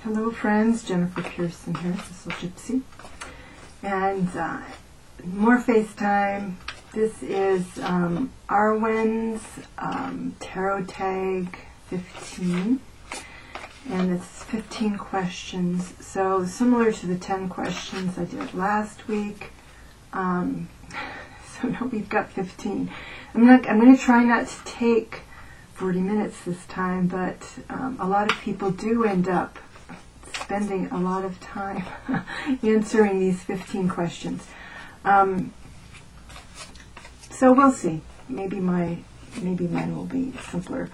Hello friends, Jennifer Pearson here, Thistle Gypsy. And more FaceTime. This is Arwen's TarotTag15. And it's 15 questions. So similar to the 10 questions I did last week. So now we've got 15. I'm going to try not to take 40 minutes this time, but a lot of people do end up spending a lot of time answering these 15 questions. So we'll see. Maybe mine will be simpler.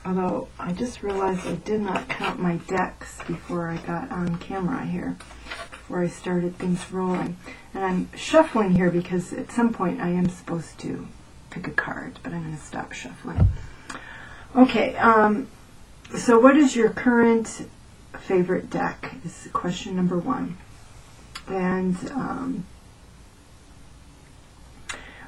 Although I just realized I did not count my decks before I got on camera here, before I started things rolling. And I'm shuffling here because at some point I am supposed to pick a card, but I'm going to stop shuffling. Okay, so what is your current favorite deck is question number 1. And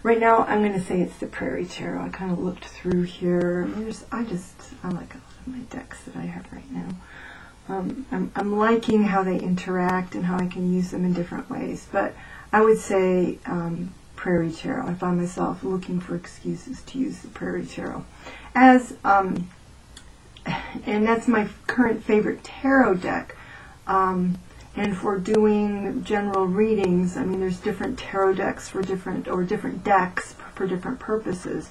right now I'm going to say it's the Prairie Tarot. I kind of looked through here. I like a lot of my decks that I have right now. I'm liking how they interact and how I can use them in different ways. But I would say Prairie Tarot. I find myself looking for excuses to use the Prairie Tarot. And that's my current favorite tarot deck. And for doing general readings, I mean, there's different tarot decks for different decks for different purposes.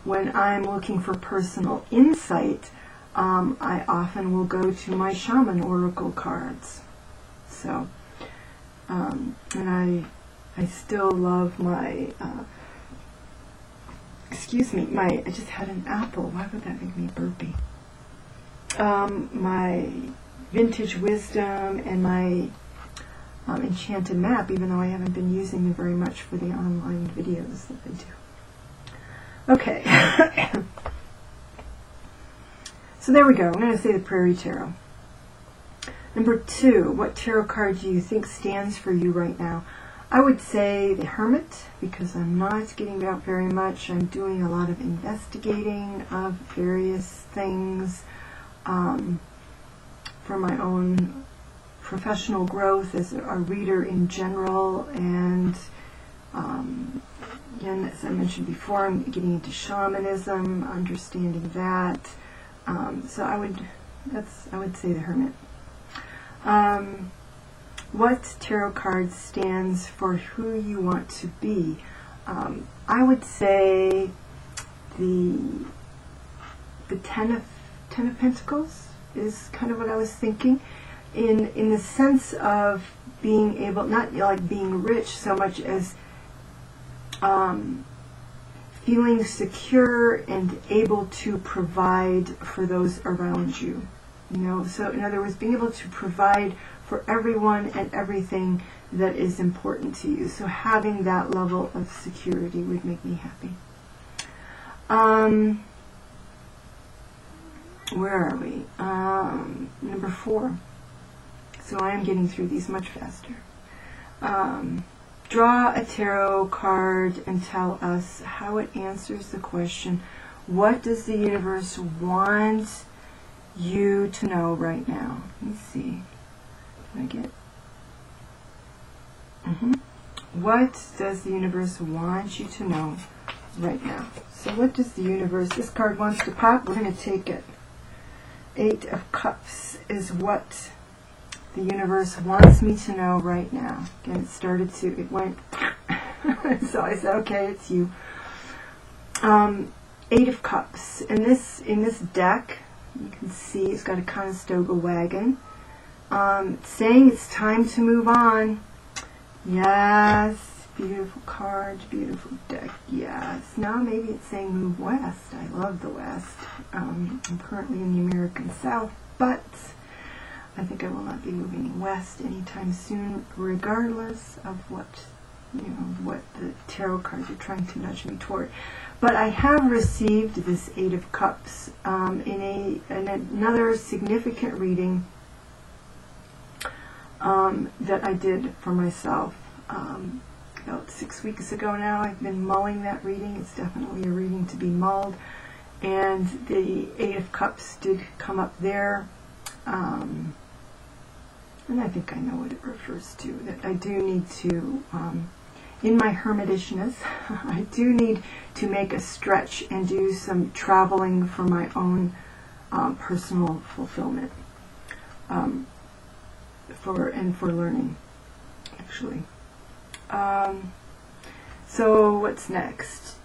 When I'm looking for personal insight, I often will go to my Shaman Oracle cards. So, and I still love my, I just had an apple. Why would that make me burpy? My Vintage Wisdom and my Enchanted Map, even though I haven't been using them very much for the online videos that I do. Okay. So there we go. I'm going to say the Prairie Tarot. Number 2, what tarot card do you think stands for you right now? I would say the Hermit, because I'm not getting out very much. I'm doing a lot of investigating of various things for my own professional growth as a reader in general, and again, as I mentioned before, I'm getting into shamanism, understanding that. So I would say the Hermit. What tarot card stands for who you want to be? I would say the Ten of Pentacles is kind of what I was thinking, in the sense of being able, not like being rich so much as feeling secure and able to provide for those around you. You know, so in other words, being able to provide for everyone and everything that is important to you. So having that level of security would make me happy. Where are we? Number 4. So I am getting through these much faster. Draw a tarot card and tell us how it answers the question, what does the universe want you to know right now? Let me see. Can I get... What does the universe want you to know right now? So what does the universe... This card wants to pop. We're going to take it. 8 of Cups is what the universe wants me to know right now. Again, it went, so I said, okay, it's you. 8 of Cups. In this deck, you can see it's got a Conestoga wagon. Saying it's time to move on. Yes. Beautiful cards, beautiful deck, yes. Now maybe it's saying move west. I love the West. I'm currently in the American South, but I think I will not be moving west anytime soon, regardless of what the tarot cards are trying to nudge me toward. But I have received this 8 of Cups in another significant reading that I did for myself. About 6 weeks ago now. I've been mulling that reading. It's definitely a reading to be mulled. And the 8 of Cups did come up there. and I think I know what it refers to, that I do need to, in my hermitishness, I do need to make a stretch and do some traveling for my own personal fulfillment, for learning, actually. So what's next?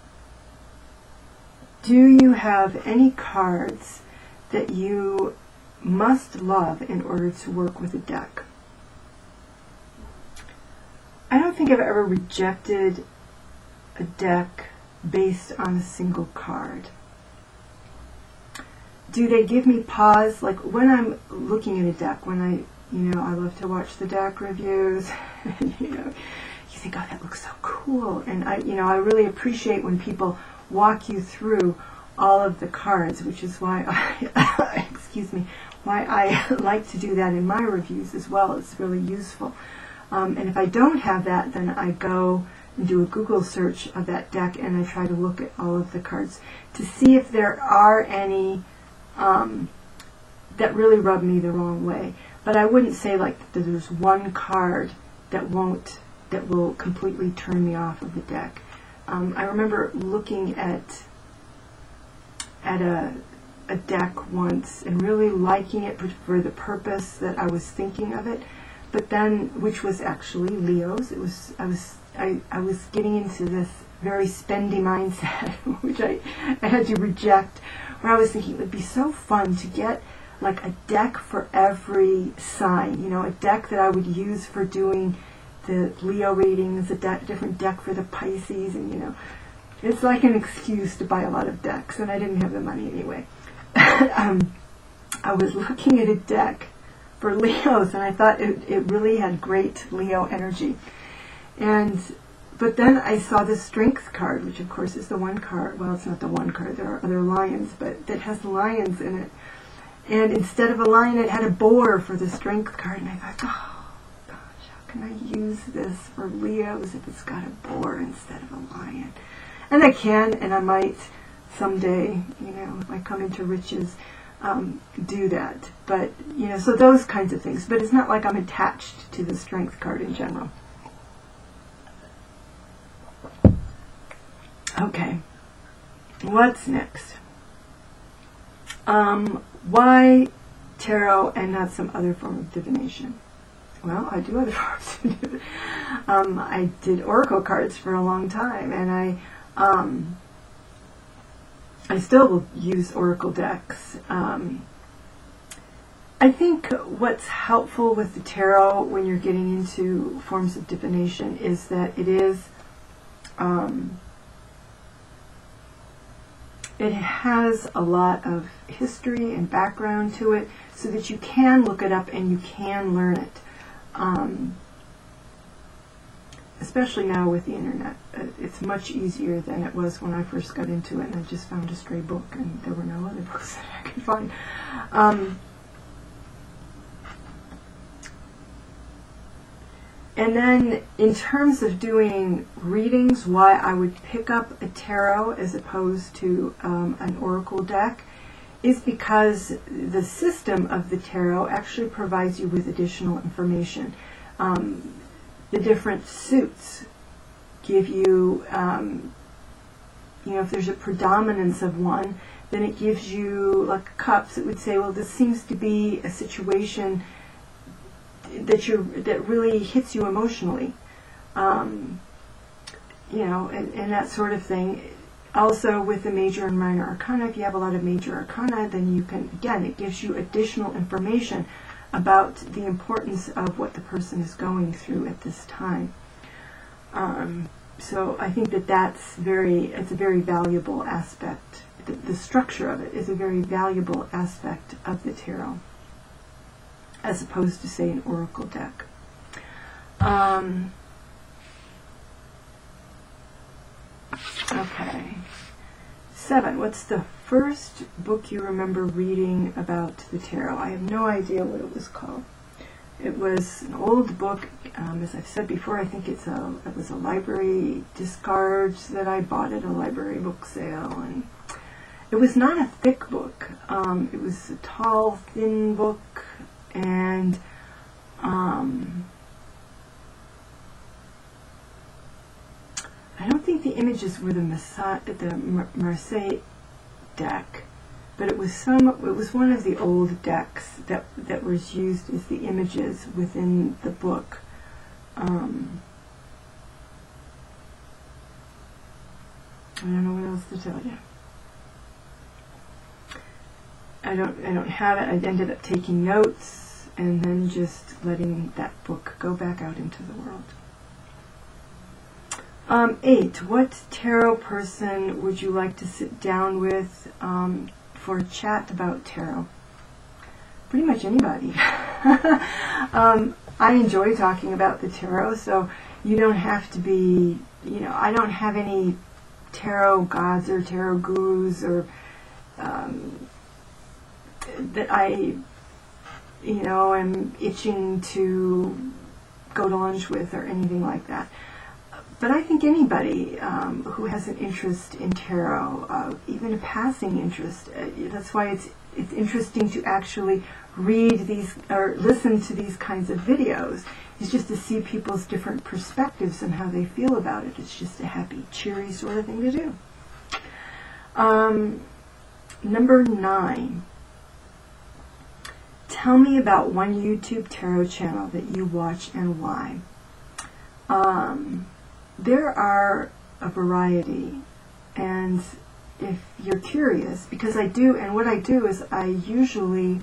Do you have any cards that you must love in order to work with a deck? I don't think I've ever rejected a deck based on a single card. Do they give me pause? Like when I'm looking at a deck, when I love to watch the deck reviews, and, you think, oh, that looks so cool. And I really appreciate when people walk you through all of the cards, which is why why I like to do that in my reviews as well. It's really useful. And if I don't have that, then I go and do a Google search of that deck, and I try to look at all of the cards to see if there are any that really rub me the wrong way. But I wouldn't say like that there's one card that will completely turn me off of the deck. I remember looking at a deck once and really liking it for the purpose that I was thinking of it, but then, which was actually Leo's. I was getting into this very spendy mindset, which I had to reject, where I was thinking it would be so fun to get like a deck for every sign, a deck that I would use for doing the Leo readings, a different deck for the Pisces, and it's like an excuse to buy a lot of decks, and I didn't have the money anyway. I was looking at a deck for Leos, and I thought it really had great Leo energy. But then I saw the Strength card, which of course is the one card. Well, it's not the one card. There are other lions, but that has lions in it. And instead of a lion, it had a boar for the Strength card. And I thought, oh gosh, how can I use this for Leos if it's got a boar instead of a lion? And I can, and I might someday, if I come into riches, do that. But, so those kinds of things. But it's not like I'm attached to the Strength card in general. Okay, what's next? Why tarot and not some other form of divination? Well, I do other forms of divination. I did oracle cards for a long time, and I still will use oracle decks. I think what's helpful with the tarot when you're getting into forms of divination is that it has a lot of history and background to it, so that you can look it up and you can learn it. Especially now with the internet. It's much easier than it was when I first got into it, and I just found a stray book, and there were no other books that I could find. And then in terms of doing readings, why I would pick up a tarot as opposed to an oracle deck is because the system of the tarot actually provides you with additional information. The different suits give you, if there's a predominance of one, then it gives you, like cups, it would say, well, this seems to be a situation that really hits you emotionally, and that sort of thing. Also, with the major and minor arcana, if you have a lot of major arcana, then you can, again, it gives you additional information about the importance of what the person is going through at this time. So I think it's a very valuable aspect. The structure of it is a very valuable aspect of the tarot, as opposed to, say, an oracle deck. Okay. 7. What's the first book you remember reading about the tarot? I have no idea what it was called. It was an old book. As I've said before, I think it was a library discards that I bought at a library book sale, and it was not a thick book. It was a tall, thin book, and I don't think the images were the Marseille deck, but it was one of the old decks that was used as the images within the book. I don't know what else to tell you. I don't have it. I ended up taking notes and then just letting that book go back out into the world. 8. What tarot person would you like to sit down with for a chat about tarot? Pretty much anybody. I enjoy talking about the tarot, so you don't have to be, I don't have any tarot gods or tarot gurus or that I, am itching to go to lunch with or anything like that. But I think anybody who has an interest in tarot, even a passing interest, that's why it's interesting to actually read these or listen to these kinds of videos. It's just to see people's different perspectives and how they feel about it. It's just a happy, cheery sort of thing to do. Number 9. Tell me about one YouTube tarot channel that you watch and why. There are a variety, and if you're curious, because I do, and what I do is I usually,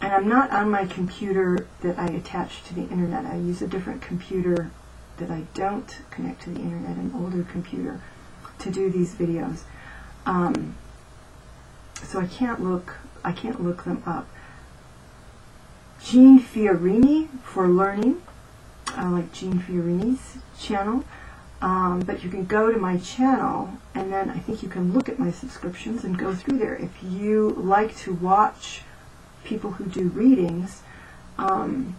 and I'm not on my computer that I attach to the internet. I use a different computer that I don't connect to the internet, an older computer, to do these videos. So I can't look them up. Jean Fiorini for learning. I like Jean Fiorini's channel. But you can go to my channel, and then I think you can look at my subscriptions and go through there. If you like to watch people who do readings, go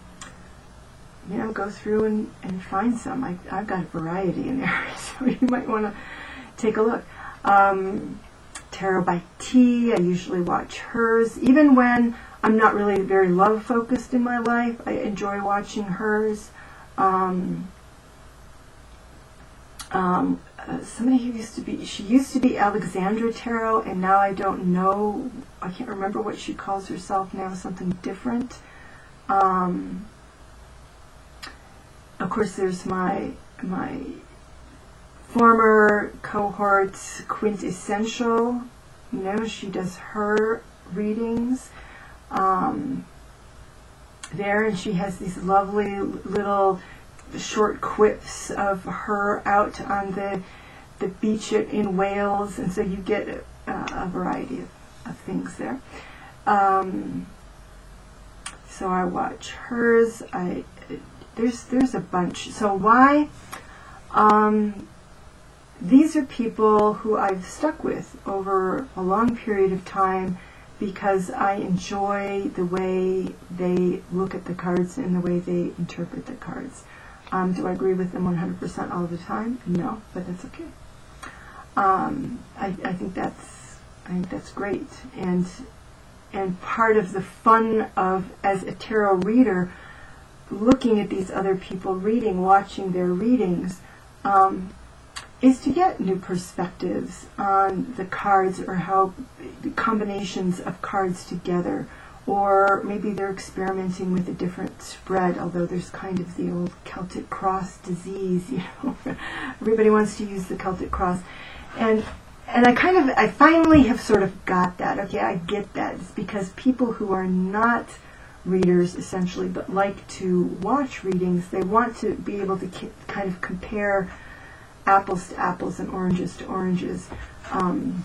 through and find some. I've got a variety in there, so you might want to take a look. Tarot by T, I usually watch hers. Even when I'm not really very love-focused in my life, I enjoy watching hers. Somebody who she used to be Alexandra Tarot, and now I don't know, I can't remember what she calls herself now, something different. Of course, there's my former cohort, Quintessential. She does her readings there, and she has these lovely little short quips of her out on the beach in Wales, and so you get a variety of things there. So I watch hers. There's a bunch. So why? These are people who I've stuck with over a long period of time because I enjoy the way they look at the cards and the way they interpret the cards. Do I agree with them 100% all the time? No, but that's okay. I think that's great, and part of the fun of, as a tarot reader, looking at these other people reading, watching their readings, is to get new perspectives on the cards, or how the combinations of cards together, or maybe they're experimenting with a different spread, although there's kind of the old Celtic cross disease, everybody wants to use the Celtic cross, and I finally have sort of got that. Okay, I get that. It's because people who are not readers, essentially, but like to watch readings, they want to be able to kind of compare apples to apples and oranges to oranges. And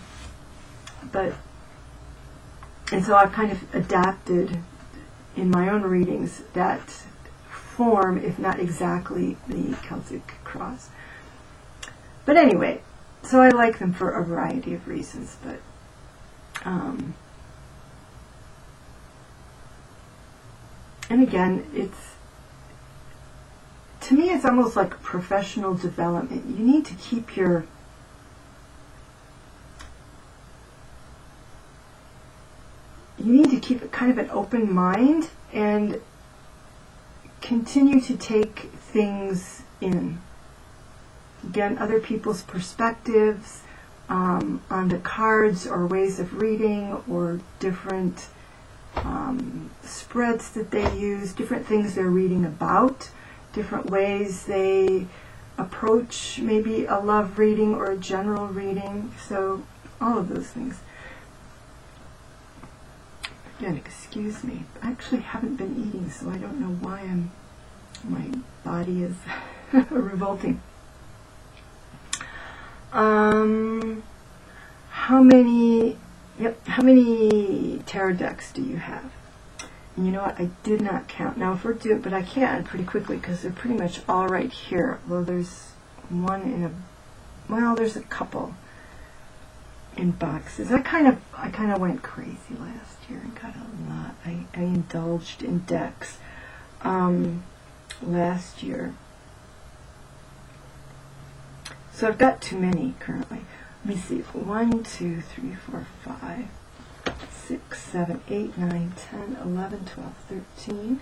so I've kind of adapted in my own readings that form, if not exactly the Celtic cross. But anyway, so I like them for a variety of reasons, but and again, to me, it's almost like professional development. You need to keep kind of an open mind, and continue to take things in. Again, other people's perspectives on the cards or ways of reading or different spreads that they use, different things they're reading about, different ways they approach maybe a love reading or a general reading. So all of those things. Again, excuse me. I actually haven't been eating, so I don't know why my body is revolting. How many tarot decks do you have? And you know what? I did not count. Now, if we're doing, but I can pretty quickly because they're pretty much all right here. Well, there's one in a, well, there's a couple in boxes. I kind of went crazy last year and got a lot. I indulged in decks last year. So I've got too many currently. Let me see. 1, 2, 3, 4, 5, 6, 7, 8, 9, 10, 11, 12, 13,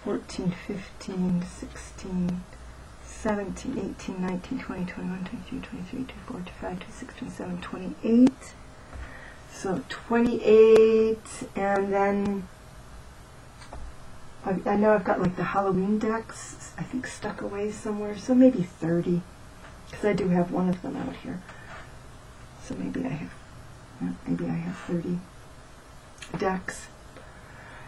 14, 15, 16, 17, 18, 19, 20, 21, 22, 23, 24, 25, 26, 27, 28. So 28, and then I know I've got like the Halloween decks, I think, stuck away somewhere, so maybe 30. Because I do have one of them out here. So maybe I have 30 decks.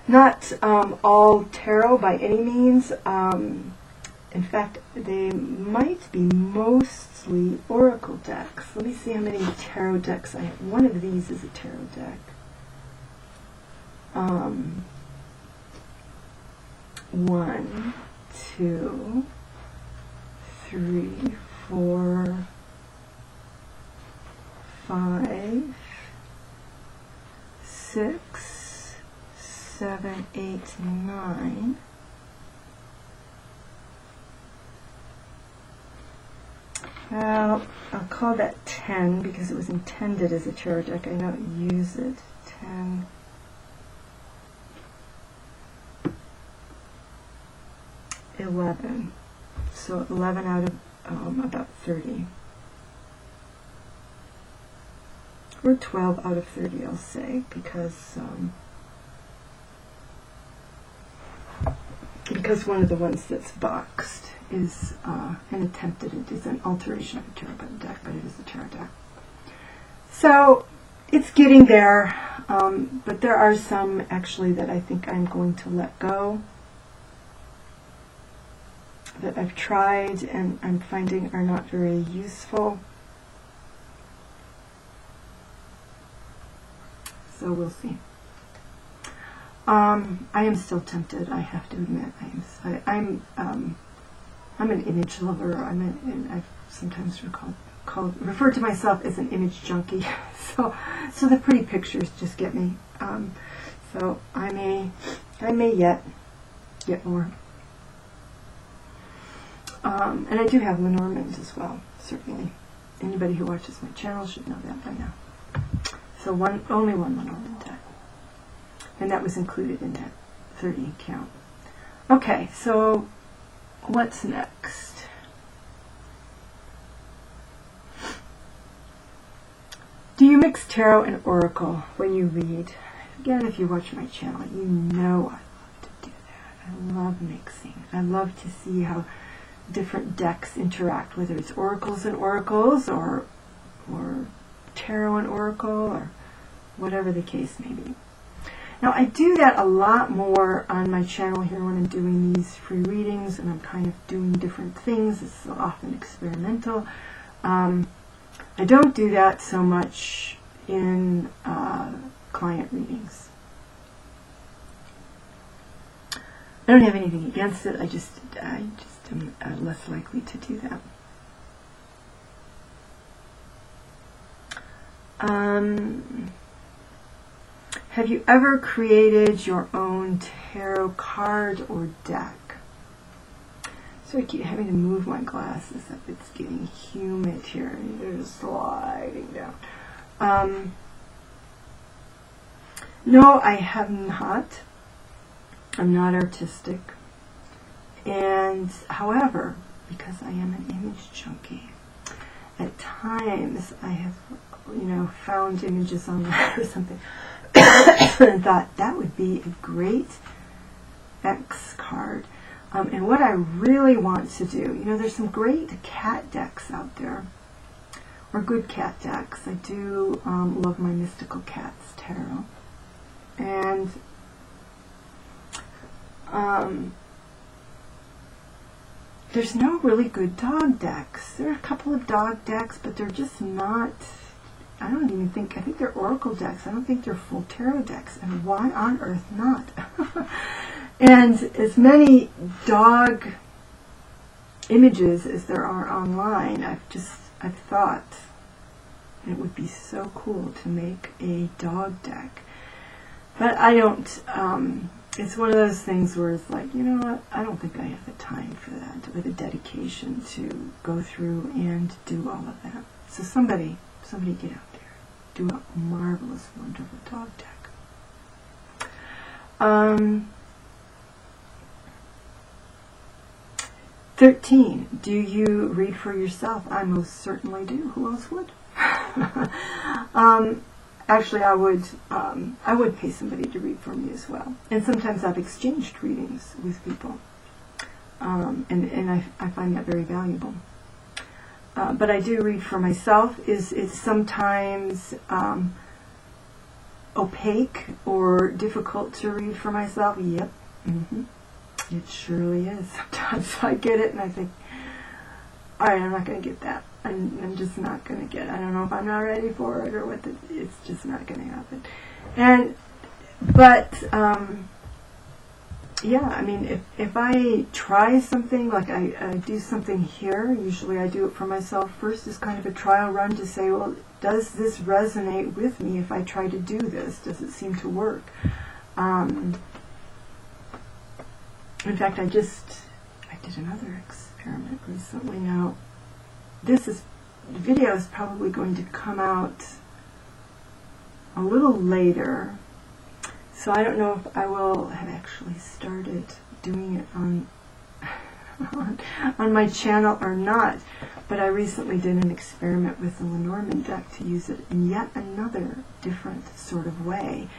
Not all tarot by any means. In fact, they might be mostly oracle decks. Let me see how many tarot decks I have. One of these is a tarot deck. 1, 2, 3, 4, 5, 6, 7, 8, 9. Well, I'll call that 10 because it was intended as a tarot deck. I don't use it. 10. 11. So 11 out of about 30. Or 12 out of 30, I'll say, because one of the ones that's boxed is an alteration of a tarot deck, but it is a tarot deck. So it's getting there, but there are some actually that I think I'm going to let go, that I've tried and I'm finding are not very useful. So we'll see. I am still tempted, I have to admit. I'm an image lover. I've sometimes referred to myself as an image junkie. So the pretty pictures just get me. So I may yet get more. And I do have Lenormand as well, certainly. Anybody who watches my channel should know that by now. So only one Lenormand deck. And that was included in that 30 count. Okay, so what's next? Do you mix tarot and oracle when you read? Again, if you watch my channel, you know I love to do that. I love mixing. I love to see how different decks interact, whether it's oracles and oracles or tarot and oracle or whatever the case may be. Now I do that a lot more on my channel here when I'm doing these free readings and I'm kind of doing different things. It's often experimental. I don't do that so much in client readings. I don't have anything against it. I just am less likely to do that. Have you ever created your own tarot card or deck? So I keep having to move my glasses up. It's getting humid here. They're just sliding down. No, I have not. I'm not artistic. And however, because I am an image junkie, at times I have, found images online or something and thought that would be a great X card. And what I really want to do, there's some great cat decks out there, or good cat decks. I do love my Mystical Cats Tarot. And there's no really good dog decks. There are a couple of dog decks, but they're just not, I think they're oracle decks. I don't think they're full tarot decks. And why on earth not? And as many dog images as there are online, I've thought it would be so cool to make a dog deck. But I don't, it's one of those things where it's like, you know what, I don't think I have the time for that, or the dedication to go through and do all of that. So somebody get out there, do a marvelous, wonderful dog deck. 13, do you read for yourself? I most certainly do. Who else would? Actually, I would pay somebody to read for me as well. And sometimes I've exchanged readings with people, and I find that very valuable. But I do read for myself. It's sometimes opaque or difficult to read for myself? Yep. It surely is. Sometimes I get it and I think, all right, I'm not going to get that. I'm just not going to get it. I don't know if I'm not ready for it or what. It's just not going to happen. But yeah, I mean, if I try something, like I do something here, usually I do it for myself first as kind of a trial run to say, well, does this resonate with me if I try to do this? Does it seem to work? In fact, I did another experiment recently. Now, the video is probably going to come out a little later, so I don't know if I will have actually started doing it on my channel or not, but I recently did an experiment with the Lenormand deck to use it in yet another different sort of way.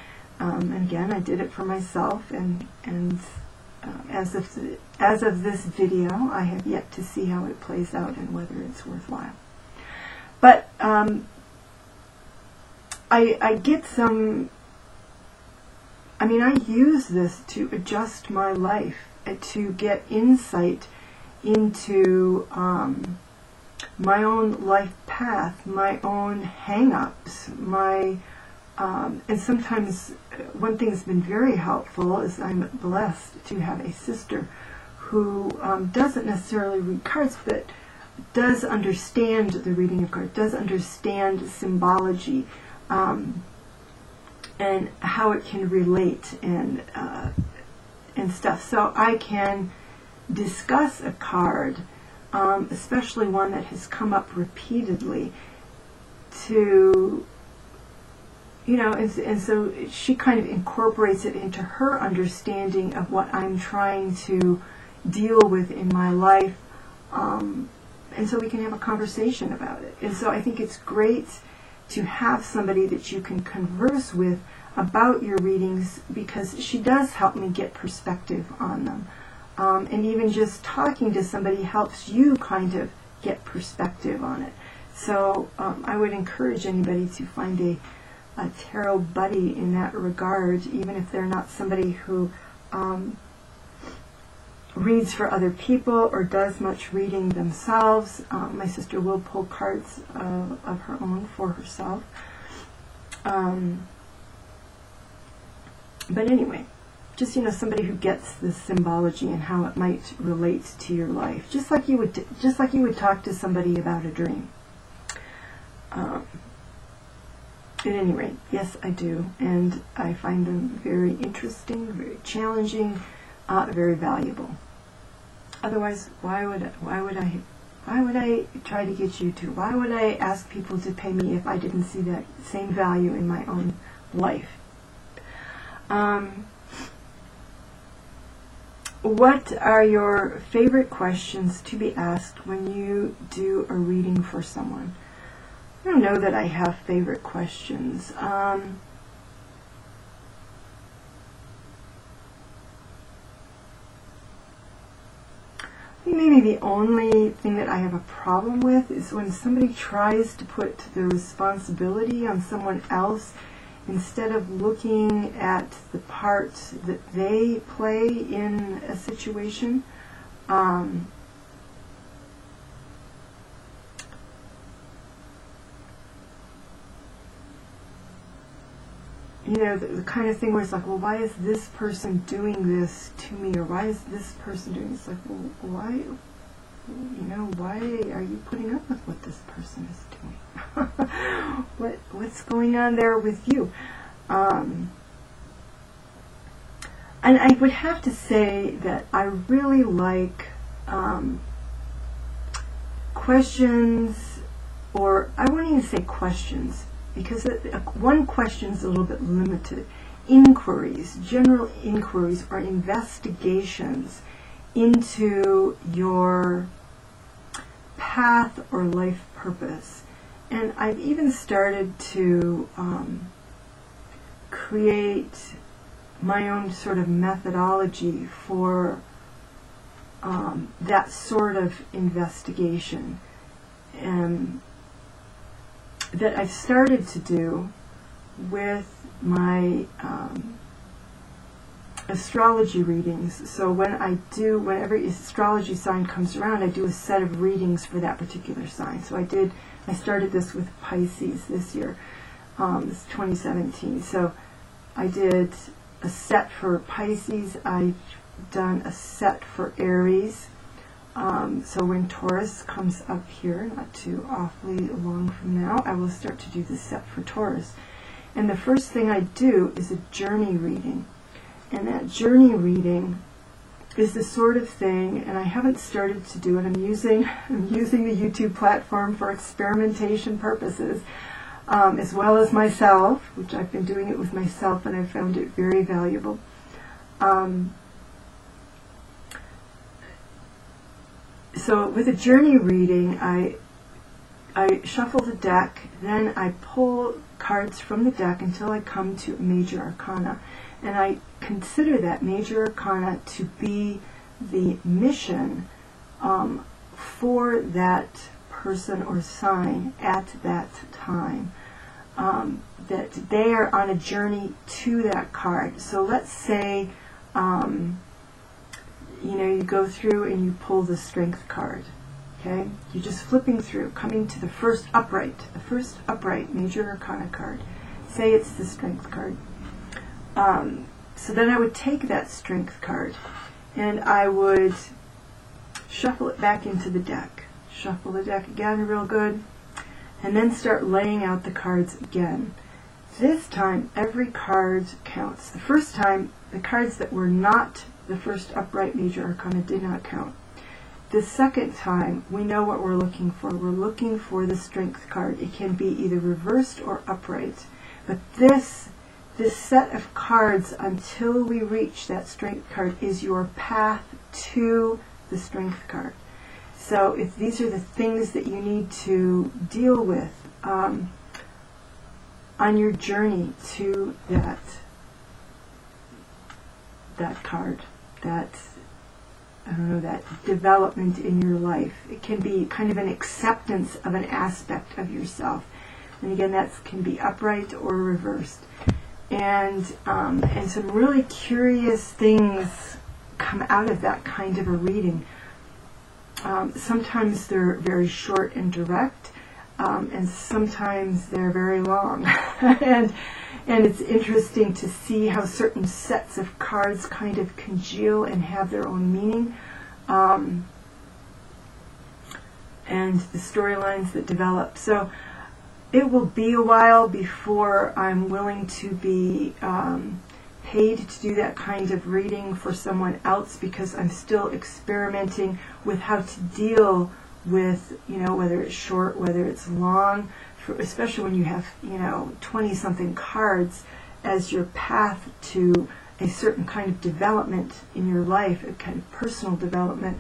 And again, I did it for myself, and as of this video, I have yet to see how it plays out and whether it's worthwhile. But I get some, I use this to adjust my life, to get insight into my own life path, my own hang-ups, and sometimes one thing that's been very helpful is I'm blessed to have a sister who doesn't necessarily read cards, but does understand the reading of cards, does understand symbology, and how it can relate and stuff. So I can discuss a card, especially one that has come up repeatedly, to and so she kind of incorporates it into her understanding of what I'm trying to deal with in my life, and so we can have a conversation about it. And so I think it's great to have somebody that you can converse with about your readings, because she does help me get perspective on them. And even just talking to somebody helps you kind of get perspective on it. So I would encourage anybody to find a tarot buddy in that regard, even if they're not somebody who reads for other people or does much reading themselves. My sister will pull cards of her own for herself. But anyway, just somebody who gets the symbology and how it might relate to your life, just like you would talk to somebody about a dream. At any rate, yes, I do, and I find them very interesting, very challenging, very valuable. Otherwise, why would I try to get you to? Why would I ask people to pay me if I didn't see that same value in my own life? what are your favorite questions to be asked when you do a reading for someone? I don't know that I have favorite questions. Maybe the only thing that I have a problem with is when somebody tries to put the responsibility on someone else instead of looking at the part that they play in a situation. You know, the kind of thing where it's like, well, why is this person doing this to me? Or why is this person doing this? Like, well, why, you know, why are you putting up with what this person is doing? What's going on there with you? And I would have to say that I really like questions, or I won't even say questions, because one question is a little bit limited. Inquiries, general inquiries, or investigations into your path or life purpose. And I've even started to create my own sort of methodology for that sort of investigation. That I've started to do with my astrology readings. So when every astrology sign comes around, I do a set of readings for that particular sign. So I started this with Pisces this year, this is 2017. So I did a set for Pisces, I've done a set for Aries. So when Taurus comes up here, not too awfully long from now, I will start to do the set for Taurus. And the first thing I do is a journey reading. And that journey reading is the sort of thing, and I haven't started to do it, I'm using the YouTube platform for experimentation purposes, as well as myself, which I've been doing it with myself, and I've found it very valuable. So with a journey reading, I shuffle the deck, then I pull cards from the deck until I come to a major arcana. And I consider that major arcana to be the mission for that person or sign at that time. That they are on a journey to that card. So let's say you go through and you pull the Strength card. Okay? You're just flipping through, coming to the first upright major arcana card. Say it's the Strength card. So then I would take that Strength card and I would shuffle it back into the deck. Shuffle the deck again real good, and then start laying out the cards again. This time, every card counts. The first time, the cards that were not the first upright major arcana did not count. The second time, we know what we're looking for. We're looking for the Strength card. It can be either reversed or upright. But this set of cards, until we reach that Strength card, is your path to the Strength card. So if these are the things that you need to deal with on your journey to that card, that development in your life. It can be kind of an acceptance of an aspect of yourself. And again, that can be upright or reversed. And some really curious things come out of that kind of a reading. Sometimes they're very short and direct, and sometimes they're very long. and it's interesting to see how certain sets of cards kind of congeal and have their own meaning, and the storylines that develop. So it will be a while before I'm willing to be paid to do that kind of reading for someone else, because I'm still experimenting with how to deal with, whether it's short, whether it's long, especially when you have, 20-something cards as your path to a certain kind of development in your life, a kind of personal development,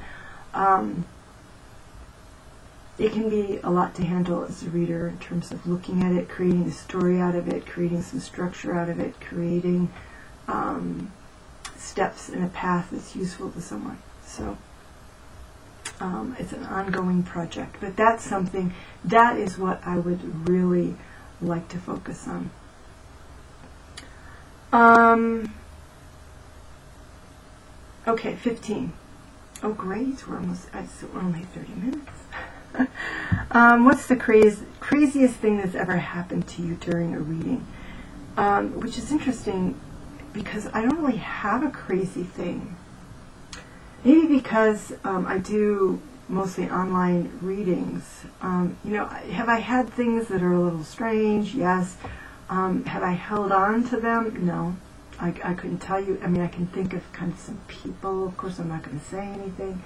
it can be a lot to handle as a reader in terms of looking at it, creating a story out of it, creating some structure out of it, creating steps in a path that's useful to someone. So it's an ongoing project, but that's something, that is what I would really like to focus on. Okay, 15. Oh, great. We're only 30 minutes. What's the craziest thing that's ever happened to you during a reading? Which is interesting because I don't really have a crazy thing. Maybe because I do mostly online readings. Have I had things that are a little strange? Yes. Have I held on to them? No. I couldn't tell you. I mean, I can think of kind of some people. Of course, I'm not going to say anything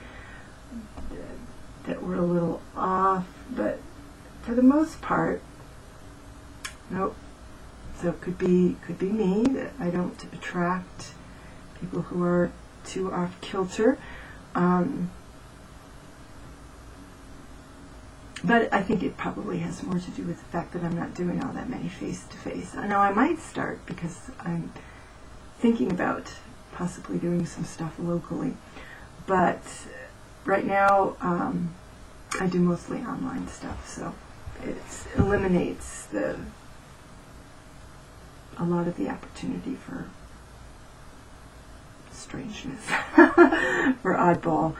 that were a little off, but for the most part, nope. So it could be me, that I don't attract people who are too off kilter. But I think it probably has more to do with the fact that I'm not doing all that many face-to-face. Now I might start because I'm thinking about possibly doing some stuff locally. But right now I do mostly online stuff, so it eliminates a lot of the opportunity for strangeness, for oddball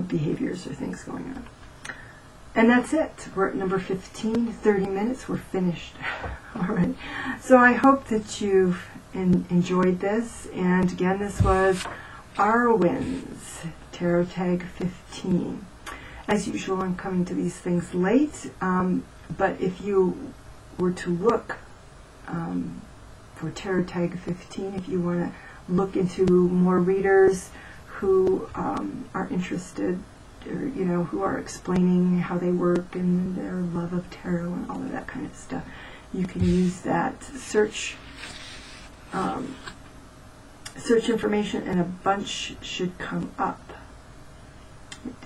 behaviors or things going on. And that's it. We're at number 15, 30 minutes, we're finished. All right. So I hope that you've enjoyed this. And again, this was Arwen's TarotTag15. As usual, I'm coming to these things late, but if you were to look for TarotTag15, if you want to look into more readers who are interested, or who are explaining how they work and their love of tarot and all of that kind of stuff, you can use that search information, and a bunch should come up.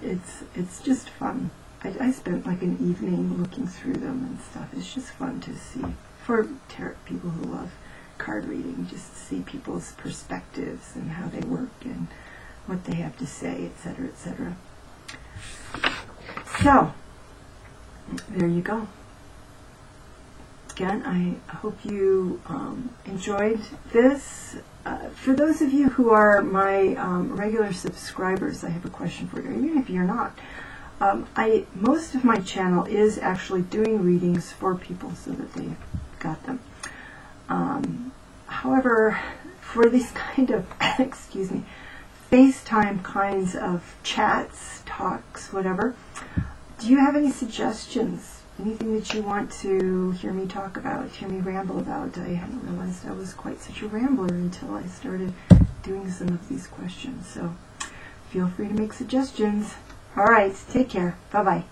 It's just fun. I spent like an evening looking through them and stuff. It's just fun to see, for tarot people who love card reading, just to see people's perspectives and how they work and what they have to say, etc., etc. So, there you go. Again, I hope you enjoyed this. For those of you who are my regular subscribers, I have a question for you. Even if you're not, most of my channel is actually doing readings for people so that they've got them. However, for these kind of, excuse me, FaceTime kinds of chats, talks, whatever, do you have any suggestions? Anything that you want to hear me talk about, hear me ramble about? I hadn't realized I was quite such a rambler until I started doing some of these questions. So feel free to make suggestions. All right, take care. Bye-bye.